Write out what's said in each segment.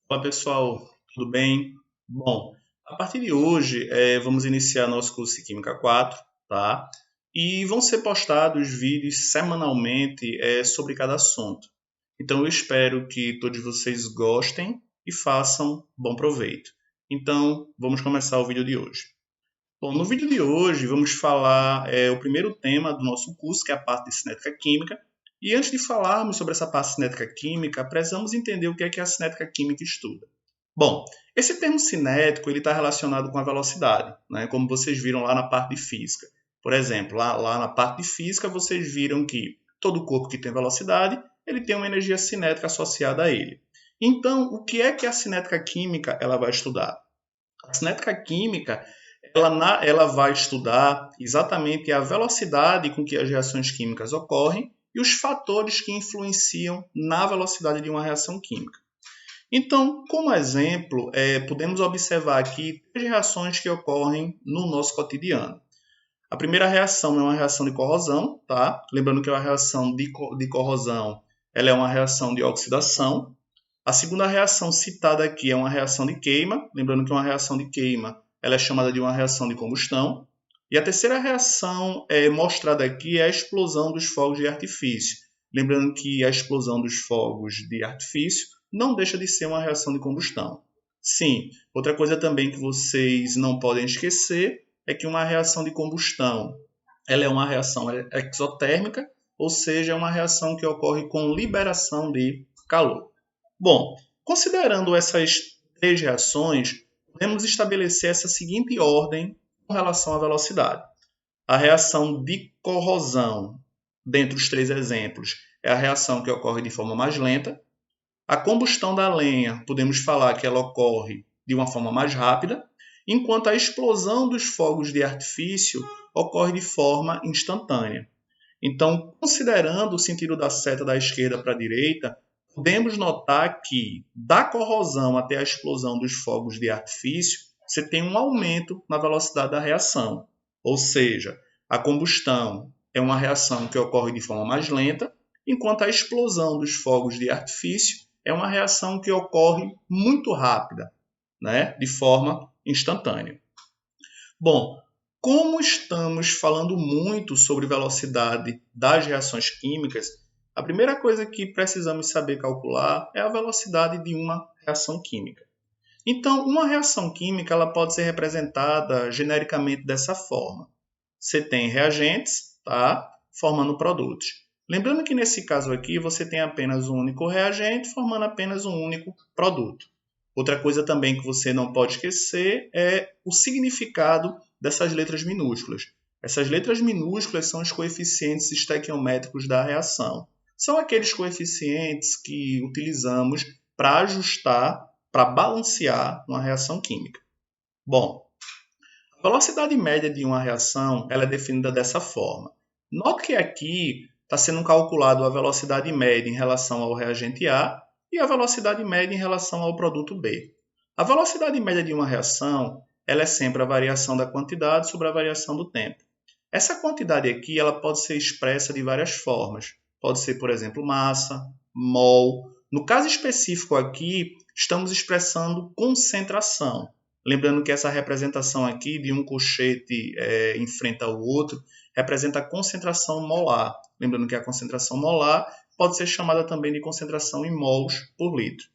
Olá pessoal, tudo bem? Bom, a partir de hoje vamos iniciar nosso curso de Química 4, tá? E vão ser postados vídeos semanalmente sobre cada assunto. Então eu espero que todos vocês gostem e façam bom proveito. Então vamos começar o vídeo de hoje. Bom, no vídeo de hoje vamos falar o primeiro tema do nosso curso, que é a parte de cinética química. E antes de falarmos sobre essa parte de cinética química, precisamos entender o que é a cinética química estuda. Bom, esse termo cinético ele está relacionado com a velocidade, né? Como vocês viram lá na parte de física. Por exemplo, lá na parte de física vocês viram que todo corpo que tem velocidade ele tem uma energia cinética associada a ele. Então, o que é que a cinética química ela vai estudar? A cinética química ela vai estudar exatamente a velocidade com que as reações químicas ocorrem e os fatores que influenciam na velocidade de uma reação química. Então, como exemplo, podemos observar aqui três reações que ocorrem no nosso cotidiano. A primeira reação é uma reação de corrosão, tá? Lembrando que a reação de corrosão ela é uma reação de oxidação. A segunda reação citada aqui é uma reação de queima, lembrando que uma reação de queima ela é chamada de uma reação de combustão. E a terceira reação mostrada aqui é a explosão dos fogos de artifício. Lembrando que a explosão dos fogos de artifício não deixa de ser uma reação de combustão. Sim, outra coisa também que vocês não podem esquecer é que uma reação de combustão ela é uma reação exotérmica, ou seja, é uma reação que ocorre com liberação de calor. Bom, considerando essas três reações, podemos estabelecer essa seguinte ordem com relação à velocidade. A reação de corrosão, dentre os três exemplos, é a reação que ocorre de forma mais lenta. A combustão da lenha, podemos falar que ela ocorre de uma forma mais rápida, enquanto a explosão dos fogos de artifício ocorre de forma instantânea. Então, considerando o sentido da seta da esquerda para a direita, podemos notar que da corrosão até a explosão dos fogos de artifício, você tem um aumento na velocidade da reação. Ou seja, a combustão é uma reação que ocorre de forma mais lenta, enquanto a explosão dos fogos de artifício é uma reação que ocorre muito rápida, né? De forma instantânea. Bom, como estamos falando muito sobre velocidade das reações químicas, a primeira coisa que precisamos saber calcular é a velocidade de uma reação química. Então, uma reação química ela pode ser representada genericamente dessa forma. Você tem reagentes, tá? Formando produtos. Lembrando que nesse caso aqui você tem apenas um único reagente formando apenas um único produto. Outra coisa também que você não pode esquecer é o significado dessas letras minúsculas. Essas letras minúsculas são os coeficientes estequiométricos da reação. São aqueles coeficientes que utilizamos para ajustar, para balancear uma reação química. Bom, a velocidade média de uma reação ela é definida dessa forma. Note que aqui está sendo calculado a velocidade média em relação ao reagente A e a velocidade média em relação ao produto B. A velocidade média de uma reação ela é sempre a variação da quantidade sobre a variação do tempo. Essa quantidade aqui ela pode ser expressa de várias formas. Pode ser, por exemplo, massa, mol. No caso específico aqui, estamos expressando concentração. Lembrando que essa representação aqui de um colchete em frente ao outro representa a concentração molar. Lembrando que a concentração molar pode ser chamada também de concentração em mols por litro.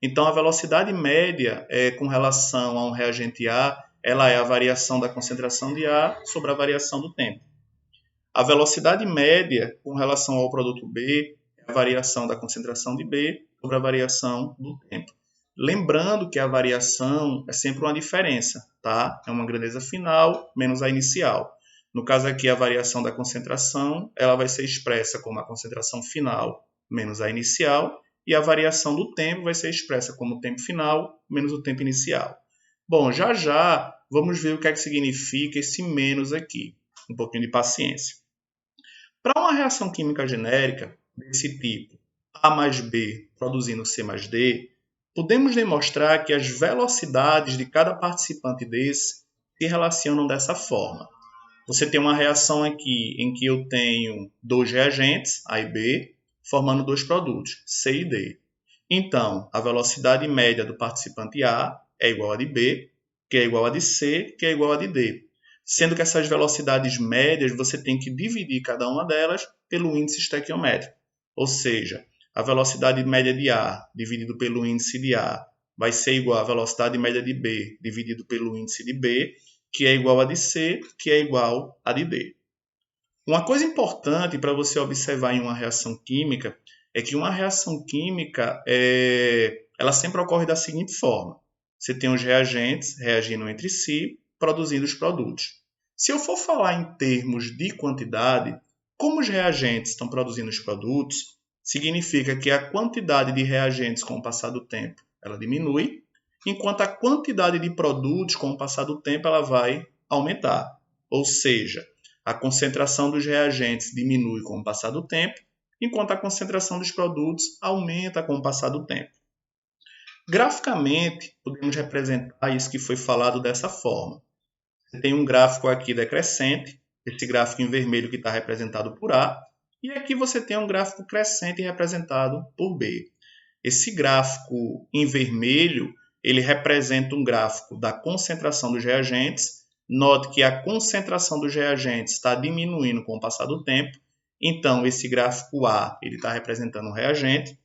Então, a velocidade média com relação a um reagente A, ela é a variação da concentração de A sobre a variação do tempo. A velocidade média com relação ao produto B é a variação da concentração de B sobre a variação do tempo. Lembrando que a variação é sempre uma diferença, tá? É uma grandeza final menos a inicial. No caso aqui, a variação da concentração ela vai ser expressa como a concentração final menos a inicial, e a variação do tempo vai ser expressa como o tempo final menos o tempo inicial. Bom, já vamos ver o que é que significa esse menos aqui. Um pouquinho de paciência. Para uma reação química genérica desse tipo, A mais B produzindo C mais D, podemos demonstrar que as velocidades de cada participante desse se relacionam dessa forma. Você tem uma reação aqui em que eu tenho dois reagentes, A e B, formando dois produtos, C e D. Então, a velocidade média do participante A é igual a de B, que é igual a de C, que é igual a de D. Sendo que essas velocidades médias você tem que dividir cada uma delas pelo índice estequiométrico. Ou seja, a velocidade média de A dividido pelo índice de A vai ser igual à velocidade média de B dividido pelo índice de B, que é igual a de C, que é igual a de D. Uma coisa importante para você observar em uma reação química é que uma reação química ela sempre ocorre da seguinte forma. Você tem os reagentes reagindo entre si, produzindo os produtos. Se eu for falar em termos de quantidade, como os reagentes estão produzindo os produtos, significa que a quantidade de reagentes com o passar do tempo ela diminui, enquanto a quantidade de produtos com o passar do tempo ela vai aumentar. Ou seja, a concentração dos reagentes diminui com o passar do tempo, enquanto a concentração dos produtos aumenta com o passar do tempo. Graficamente, podemos representar isso que foi falado dessa forma. Você tem um gráfico aqui decrescente, esse gráfico em vermelho que está representado por A, e aqui você tem um gráfico crescente representado por B. Esse gráfico em vermelho, ele representa um gráfico da concentração dos reagentes. Note que a concentração dos reagentes está diminuindo com o passar do tempo. Então, esse gráfico A ele está representando um reagente.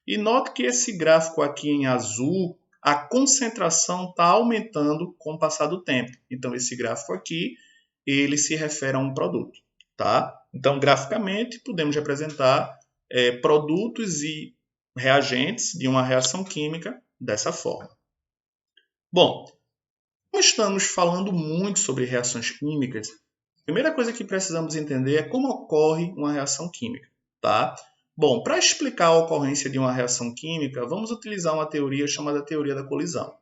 E note que esse gráfico aqui em azul, a concentração está aumentando com o passar do tempo. Então, esse gráfico aqui, ele se refere a um produto. Tá? Então, graficamente, podemos representar produtos e reagentes de uma reação química dessa forma. Bom, como estamos falando muito sobre reações químicas, a primeira coisa que precisamos entender é como ocorre uma reação química, tá? Bom, para explicar a ocorrência de uma reação química, vamos utilizar uma teoria chamada teoria da colisão.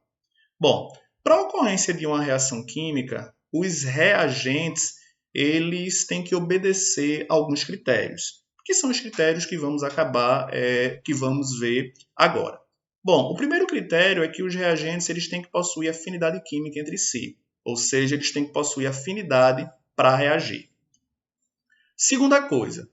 Bom, para a ocorrência de uma reação química, os reagentes eles têm que obedecer a alguns critérios, que são os critérios que vamos que vamos ver agora. Bom, o primeiro critério é que os reagentes eles têm que possuir afinidade química entre si, ou seja, eles têm que possuir afinidade para reagir. Segunda coisa,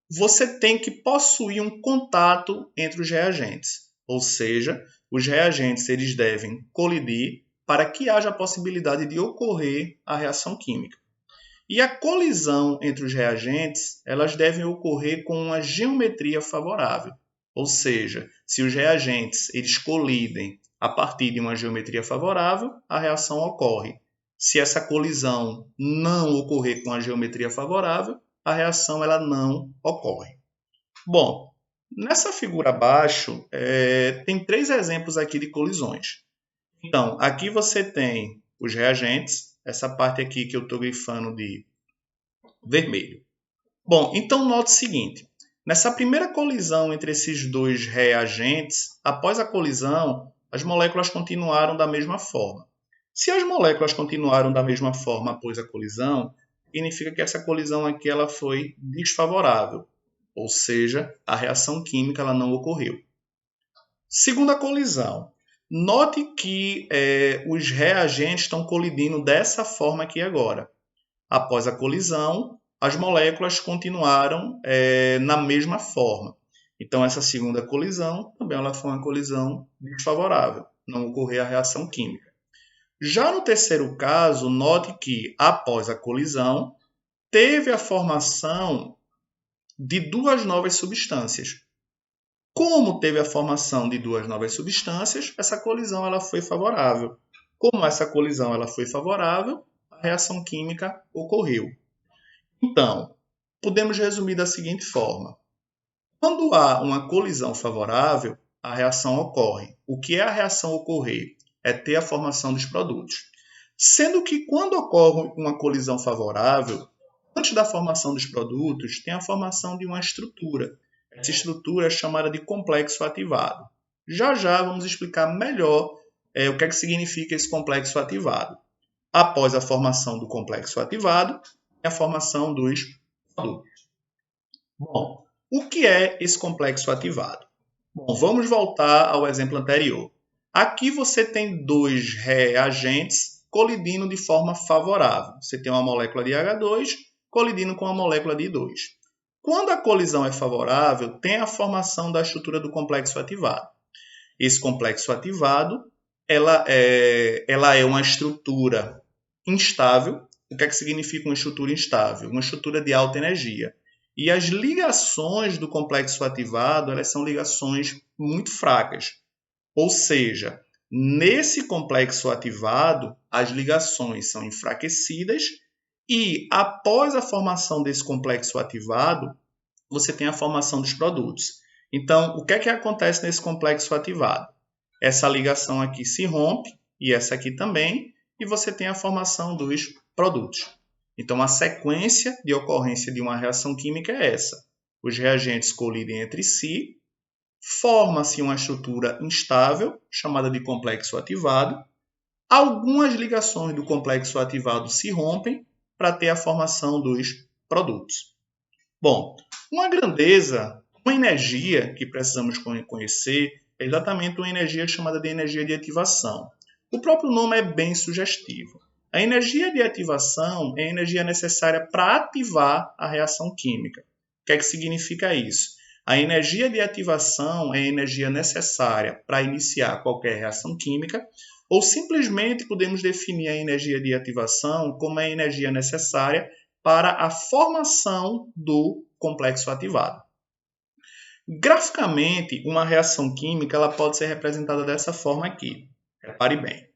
você tem que possuir um contato entre os reagentes, ou seja, os reagentes eles devem colidir para que haja a possibilidade de ocorrer a reação química. E a colisão entre os reagentes, elas devem ocorrer com uma geometria favorável. Ou seja, se os reagentes eles colidem a partir de uma geometria favorável, a reação ocorre. Se essa colisão não ocorrer com a geometria favorável, a reação ela não ocorre. Bom, nessa figura abaixo, tem 3 exemplos aqui de colisões. Então, aqui você tem os reagentes, essa parte aqui que eu estou grifando de vermelho. Bom, então note o seguinte, nessa primeira colisão entre esses dois reagentes, após a colisão, as moléculas continuaram da mesma forma. Se as moléculas continuaram da mesma forma após a colisão, significa que essa colisão aqui ela foi desfavorável, ou seja, a reação química ela não ocorreu. Segunda colisão. Note que os reagentes estão colidindo dessa forma aqui agora. Após a colisão, as moléculas continuaram na mesma forma. Então, essa segunda colisão também ela foi uma colisão desfavorável, não ocorreu a reação química. Já no terceiro caso, note que, após a colisão, teve a formação de 2 novas substâncias. Como teve a formação de 2 novas substâncias, essa colisão ela foi favorável. Como essa colisão ela foi favorável, a reação química ocorreu. Então, podemos resumir da seguinte forma. Quando há uma colisão favorável, a reação ocorre. O que é a reação ocorrer? É ter a formação dos produtos. Sendo que quando ocorre uma colisão favorável, antes da formação dos produtos, tem a formação de uma estrutura. Essa estrutura é chamada de complexo ativado. Já já vamos explicar melhor o que é que significa esse complexo ativado. Após a formação do complexo ativado, é a formação dos produtos. Bom, o que é esse complexo ativado? Bom, vamos voltar ao exemplo anterior. Aqui você tem 2 reagentes colidindo de forma favorável. Você tem uma molécula de H2 colidindo com a molécula de I2. Quando a colisão é favorável, tem a formação da estrutura do complexo ativado. esse complexo ativado, ela é uma estrutura instável. O que é que significa uma estrutura instável? Uma estrutura de alta energia. E as ligações do complexo ativado, elas são ligações muito fracas. Ou seja, nesse complexo ativado, as ligações são enfraquecidas e, após a formação desse complexo ativado, você tem a formação dos produtos. Então, o que é que acontece nesse complexo ativado? Essa ligação aqui se rompe, e essa aqui também, e você tem a formação dos produtos. Então, a sequência de ocorrência de uma reação química é essa. Os reagentes colidem entre si, forma-se uma estrutura instável, chamada de complexo ativado. Algumas ligações do complexo ativado se rompem para ter a formação dos produtos. Bom, uma grandeza, uma energia que precisamos conhecer é exatamente uma energia chamada de energia de ativação. O próprio nome é bem sugestivo. A energia de ativação é a energia necessária para ativar a reação química. O que é que significa isso? A energia de ativação é a energia necessária para iniciar qualquer reação química, ou simplesmente podemos definir a energia de ativação como a energia necessária para a formação do complexo ativado. Graficamente, uma reação química ela pode ser representada dessa forma aqui. Repare bem.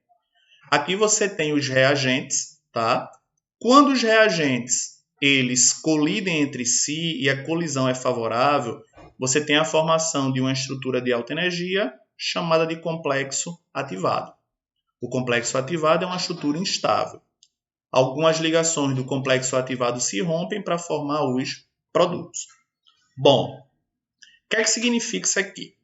Aqui você tem os reagentes, tá? Quando os reagentes eles colidem entre si e a colisão é favorável, você tem a formação de uma estrutura de alta energia chamada de complexo ativado. O complexo ativado é uma estrutura instável. Algumas ligações do complexo ativado se rompem para formar os produtos. Bom, o que é que significa isso aqui?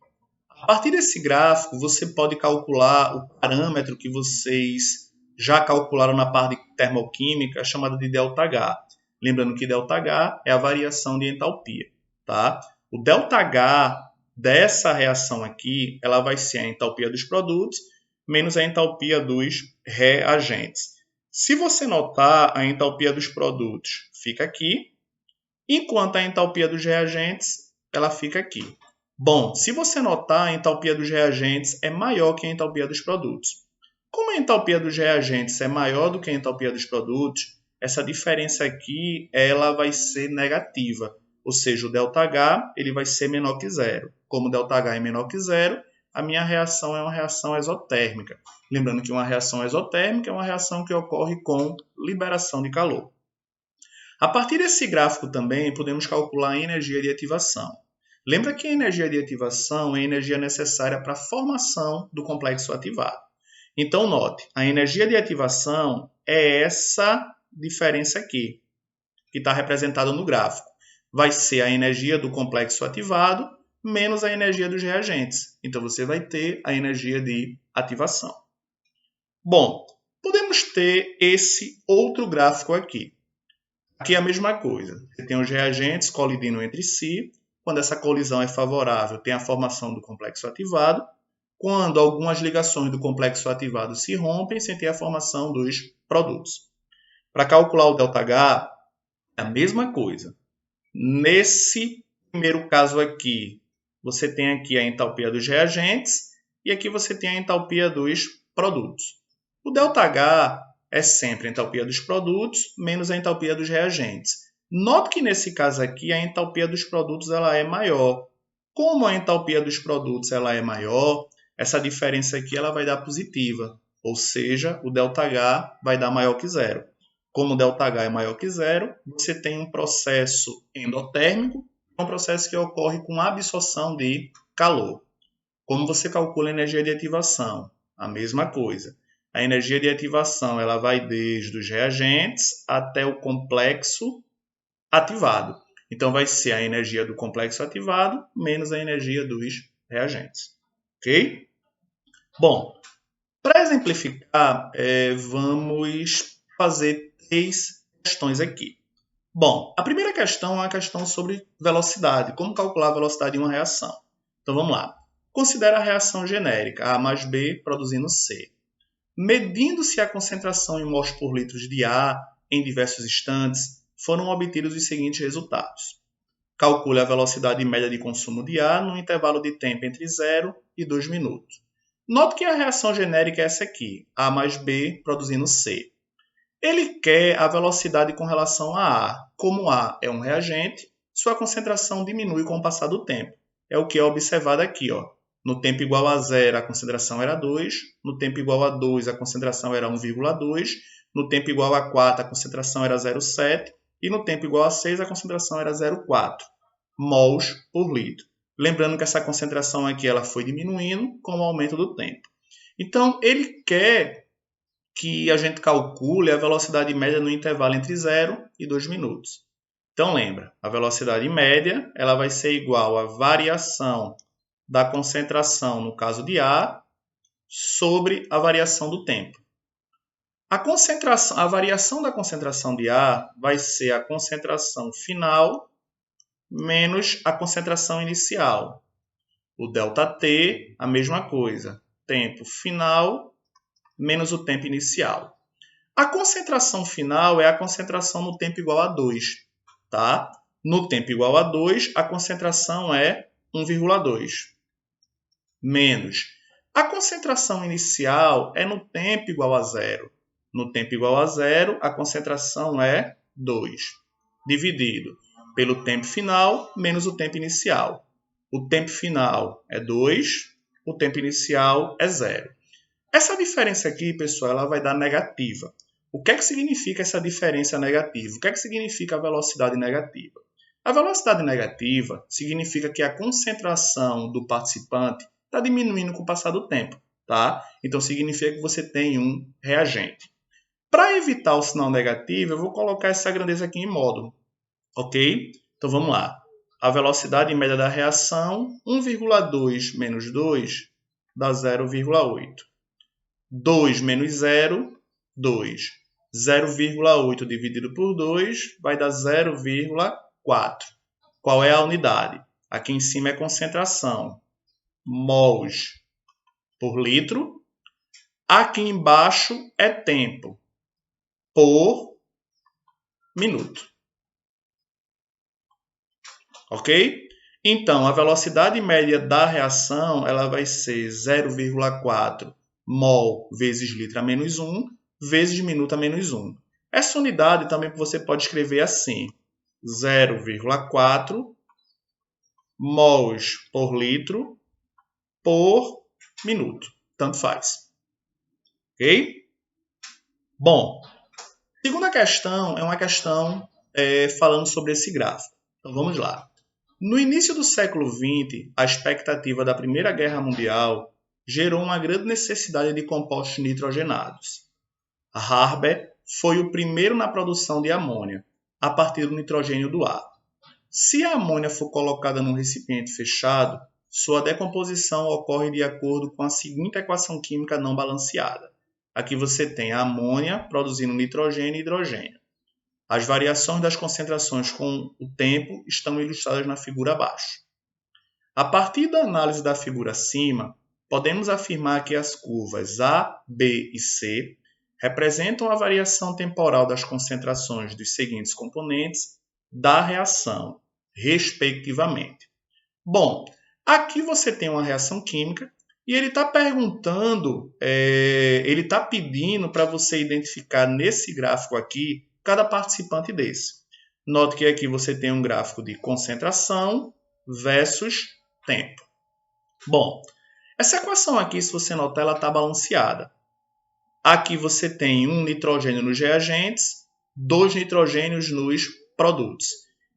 A partir desse gráfico, você pode calcular o parâmetro que vocês já calcularam na parte de termoquímica, chamada de ΔH. Lembrando que ΔH é a variação de entalpia. Tá? O ΔH dessa reação aqui, ela vai ser a entalpia dos produtos menos a entalpia dos reagentes. Se você notar, a entalpia dos produtos fica aqui, enquanto a entalpia dos reagentes ela fica aqui. Bom, se você notar, a entalpia dos reagentes é maior que a entalpia dos produtos. Como a entalpia dos reagentes é maior do que a entalpia dos produtos, essa diferença aqui ela vai ser negativa. Ou seja, o ΔH ele vai ser menor que zero. Como o ΔH é menor que zero, a minha reação é uma reação exotérmica. Lembrando que uma reação exotérmica é uma reação que ocorre com liberação de calor. A partir desse gráfico também podemos calcular a energia de ativação. Lembra que a energia de ativação é a energia necessária para a formação do complexo ativado. Então, note, a energia de ativação é essa diferença aqui, que está representada no gráfico. Vai ser a energia do complexo ativado menos a energia dos reagentes. Então, você vai ter a energia de ativação. Bom, podemos ter esse outro gráfico aqui. Aqui é a mesma coisa. Você tem os reagentes colidindo entre si. Quando essa colisão é favorável, tem a formação do complexo ativado. Quando algumas ligações do complexo ativado se rompem, você tem a formação dos produtos. Para calcular o ΔH, é a mesma coisa. Nesse primeiro caso aqui, você tem aqui a entalpia dos reagentes e aqui você tem a entalpia dos produtos. O ΔH é sempre a entalpia dos produtos menos a entalpia dos reagentes. Note que nesse caso aqui a entalpia dos produtos ela é maior. Como a entalpia dos produtos ela é maior, essa diferença aqui ela vai dar positiva, ou seja, o ΔH vai dar maior que zero. Como o ΔH é maior que zero, você tem um processo endotérmico, um processo que ocorre com absorção de calor. Como você calcula a energia de ativação? A mesma coisa. A energia de ativação ela vai desde os reagentes até o complexo ativado. Então, vai ser a energia do complexo ativado menos a energia dos reagentes. Ok? Bom, para exemplificar, vamos fazer 3 questões aqui. Bom, a primeira questão é uma questão sobre velocidade. Como calcular a velocidade de uma reação? Então, vamos lá. Considera a reação genérica, A mais B produzindo C. Medindo-se a concentração em mols por litro de A em diversos instantes, foram obtidos os seguintes resultados. calcule a velocidade média de consumo de A no intervalo de tempo entre 0 e 2 minutos. Note que a reação genérica é essa aqui, A mais B produzindo C. Ele quer a velocidade com relação a A. Como A é um reagente, sua concentração diminui com o passar do tempo. É o que é observado aqui. Ó. No tempo igual a 0, a concentração era 2. No tempo igual a 2, a concentração era 1,2. No tempo igual a 4, a concentração era 0,7. E no tempo igual a 6, a concentração era 0,4 mols por litro. Lembrando que essa concentração aqui ela foi diminuindo com o aumento do tempo. Então, ele quer que a gente calcule a velocidade média no intervalo entre 0 e 2 minutos. Então, lembra, a velocidade média ela vai ser igual à variação da concentração, no caso de A, sobre a variação do tempo. A variação da concentração de A vai ser a concentração final menos a concentração inicial. O ΔT, a mesma coisa. Tempo final menos o tempo inicial. A concentração final é a concentração no tempo igual a 2. Tá? No tempo igual a 2, a concentração é 1,2. Menos. A concentração inicial é no tempo igual a 0. No tempo igual a 0, a concentração é 2. Dividido pelo tempo final menos o tempo inicial. O tempo final é 2, o tempo inicial é 0. Essa diferença aqui, pessoal, ela vai dar negativa. O que é que significa essa diferença negativa? O que é que significa a velocidade negativa? A velocidade negativa significa que a concentração do participante está diminuindo com o passar do tempo. Tá? Então, significa que você tem um reagente. Para evitar o sinal negativo, eu vou colocar essa grandeza aqui em módulo. Ok? Então, vamos lá. A velocidade média da reação, 1,2 menos 2 dá 0,8. 2 menos 0, 2. 0,8 dividido por 2 vai dar 0,4. Qual é a unidade? Aqui em cima é concentração. Mols por litro. Aqui embaixo é tempo por minuto. Ok? Então, a velocidade média da reação ela vai ser 0,4 mol vezes litro a menos 1 vezes minuto a menos 1. Essa unidade também você pode escrever assim, 0,4 mols por litro por minuto. Tanto faz. Ok? Bom, a segunda questão é uma questão falando sobre esse gráfico. Então, vamos lá. No início do século XX, a expectativa da Primeira Guerra Mundial gerou uma grande necessidade de compostos nitrogenados. A Harber foi o primeiro na produção de amônia, a partir do nitrogênio do ar. Se a amônia for colocada num recipiente fechado, sua decomposição ocorre de acordo com a seguinte equação química não balanceada. Aqui você tem a amônia produzindo nitrogênio e hidrogênio. As variações das concentrações com o tempo estão ilustradas na figura abaixo. A partir da análise da figura acima, podemos afirmar que as curvas A, B e C representam a variação temporal das concentrações dos seguintes componentes da reação, respectivamente. Bom, aqui você tem uma reação química e ele está perguntando, ele está pedindo para você identificar nesse gráfico aqui cada participante desse. Note que aqui você tem um gráfico de concentração versus tempo. Bom, essa equação aqui, se você notar, ela está balanceada. Aqui você tem um nitrogênio nos reagentes, 2 nitrogênios nos produtos.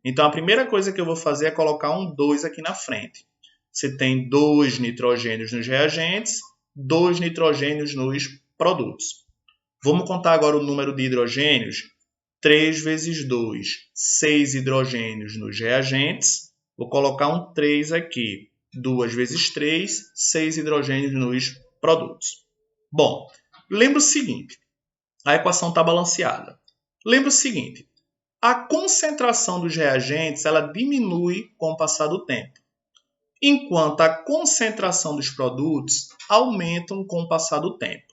Então, a primeira coisa que eu vou fazer é colocar um 2 aqui na frente. Você tem 2 nitrogênios nos reagentes, 2 nitrogênios nos produtos. Vamos contar agora o número de hidrogênios. 3 vezes 2, 6 hidrogênios nos reagentes. Vou colocar um 3 aqui. 2 vezes 3, 6 hidrogênios nos produtos. Bom, lembra o seguinte, a equação está balanceada. Lembra o seguinte, a concentração dos reagentes ela diminui com o passar do tempo, enquanto a concentração dos produtos aumentam com o passar do tempo.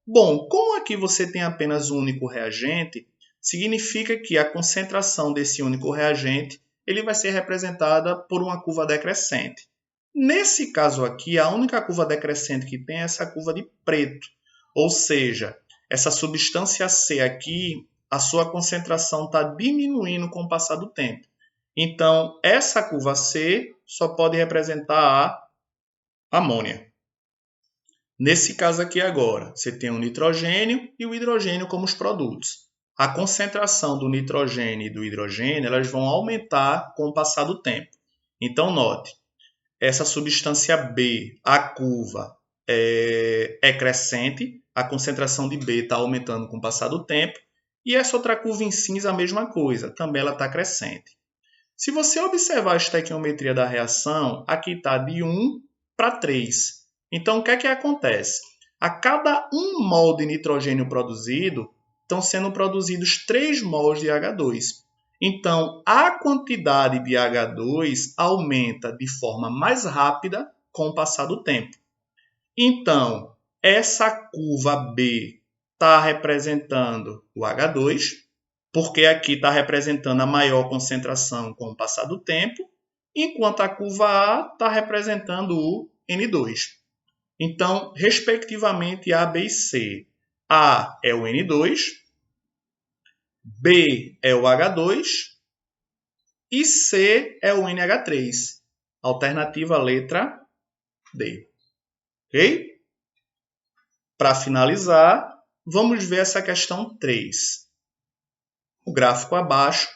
Bom, como aqui você tem apenas um único reagente, significa que a concentração desse único reagente ele vai ser representada por uma curva decrescente. Nesse caso aqui, a única curva decrescente que tem é essa curva de preto, ou seja, essa substância C aqui, a sua concentração está diminuindo com o passar do tempo. Então, essa curva C só pode representar a amônia. Nesse caso aqui agora, você tem o nitrogênio e o hidrogênio como os produtos. A concentração do nitrogênio e do hidrogênio elas vão aumentar com o passar do tempo. Então, note, essa substância B, a curva é crescente, a concentração de B está aumentando com o passar do tempo, e essa outra curva em cinza, a mesma coisa, também ela está crescente. Se você observar a estequiometria da reação, aqui está de 1 para 3. Então, o que é que acontece? A cada 1 mol de nitrogênio produzido, estão sendo produzidos 3 mols de H2. Então, a quantidade de H2 aumenta de forma mais rápida com o passar do tempo. Então, essa curva B está representando o H2, porque aqui está representando a maior concentração com o passar do tempo, enquanto a curva A está representando o N2. Então, respectivamente, A, B e C. A é o N2, B é o H2 e C é o NH3. Alternativa letra D. Ok? Para finalizar, vamos ver essa questão 3. O gráfico abaixo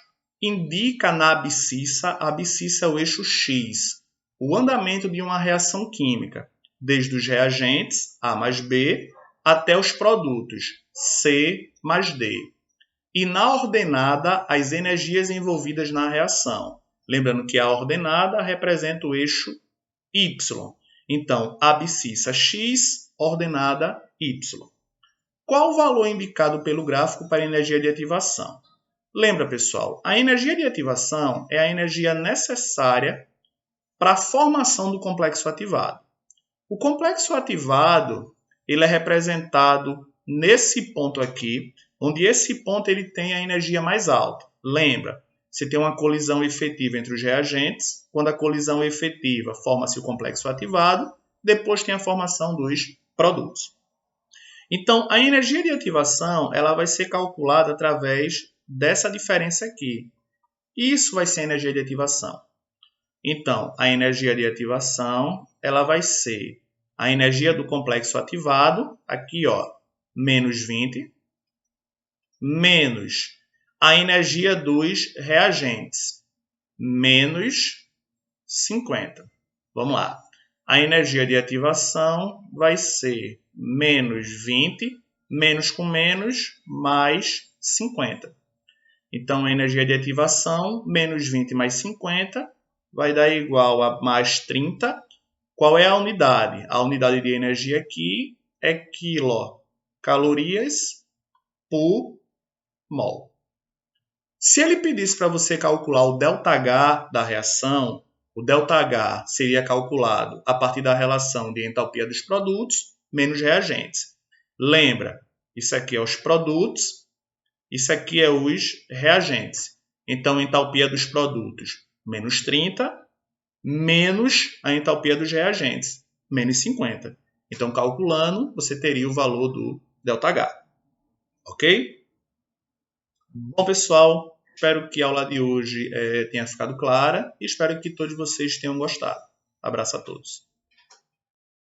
indica na abscissa, a abscissa é o eixo X, o andamento de uma reação química, desde os reagentes, A mais B, até os produtos, C mais D. E na ordenada, as energias envolvidas na reação. Lembrando que a ordenada representa o eixo Y. Então, abscissa X, ordenada Y. Qual o valor indicado pelo gráfico para a energia de ativação? Lembra, pessoal, a energia de ativação é a energia necessária para a formação do complexo ativado. O complexo ativado ele é representado nesse ponto aqui, onde esse ponto ele tem a energia mais alta. Lembra, você tem uma colisão efetiva entre os reagentes. Quando a colisão é efetiva, forma-se o complexo ativado. Depois tem a formação dos produtos. Então, a energia de ativação ela vai ser calculada através dessa diferença aqui. Isso vai ser a energia de ativação. Então, a energia de ativação ela vai ser a energia do complexo ativado, aqui, ó, menos 20, menos a energia dos reagentes, menos 50. Vamos lá. A energia de ativação vai ser menos 20, menos com menos, mais 50. Então, a energia de ativação, menos 20 mais 50, vai dar igual a mais 30. Qual é a unidade? A unidade de energia aqui é quilocalorias por mol. Se ele pedisse para você calcular o ΔH da reação, o ΔH seria calculado a partir da relação de entalpia dos produtos menos reagentes. Lembra, isso aqui é os produtos, isso aqui é os reagentes. Então, a entalpia dos produtos, menos 30, menos a entalpia dos reagentes, menos 50. Então, calculando, você teria o valor do ΔH. Ok? Bom, pessoal, espero que a aula de hoje tenha ficado clara e espero que todos vocês tenham gostado. Abraço a todos.